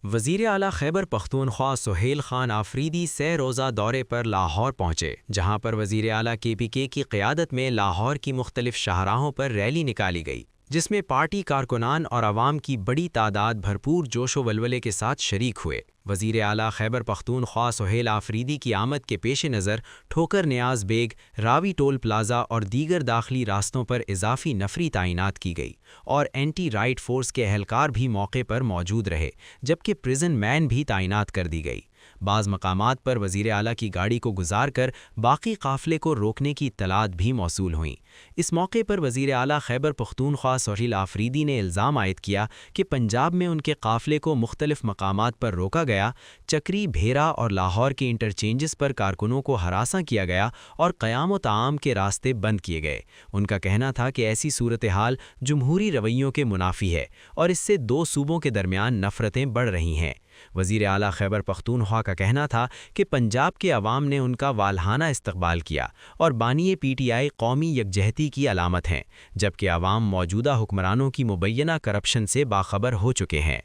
وزیر اعلیٰ خیبر پختونخوا سہیل خان آفریدی 3 روزہ دورے پر لاہور پہنچے، جہاں پر وزیر اعلیٰ KPK کی قیادت میں لاہور کی مختلف شاہراہوں پر ریلی نکالی گئی، جس میں پارٹی کارکنان اور عوام کی بڑی تعداد بھرپور جوش و ولولے کے ساتھ شریک ہوئے۔ وزیر اعلیٰ خیبر پختونخوا سہیل آفریدی کی آمد کے پیش نظر ٹھوکر نیاز بیگ، راوی ٹول پلازا اور دیگر داخلی راستوں پر اضافی نفری تعینات کی گئی، اور اینٹی رائٹ فورس کے اہلکار بھی موقع پر موجود رہے، جبکہ پرزن مین بھی تعینات کر دی گئی۔ بعض مقامات پر وزیر اعلیٰ کی گاڑی کو گزار کر باقی قافلے کو روکنے کی اطلاعات بھی موصول ہوئیں۔ اس موقع پر وزیر اعلیٰ خیبر پختونخوا سہیل آفریدی نے الزام عائد کیا کہ پنجاب میں ان کے قافلے کو مختلف مقامات پر روکا گیا، چکری، بھیرا اور لاہور کے انٹرچینجز پر کارکنوں کو ہراساں کیا گیا اور قیام و طعام کے راستے بند کیے گئے۔ ان کا کہنا تھا کہ ایسی صورتحال جمہوری رویوں کے منافی ہے اور اس سے دو صوبوں کے درمیان نفرتیں بڑھ رہی ہیں۔ وزیر اعلیٰ خیبر پختونخوا کا کہنا تھا کہ پنجاب کے عوام نے ان کا والہانہ استقبال کیا اور بانی PTI قومی یکجہتی کی علامت ہیں، جبکہ عوام موجودہ حکمرانوں کی مبینہ کرپشن سے باخبر ہو چکے ہیں۔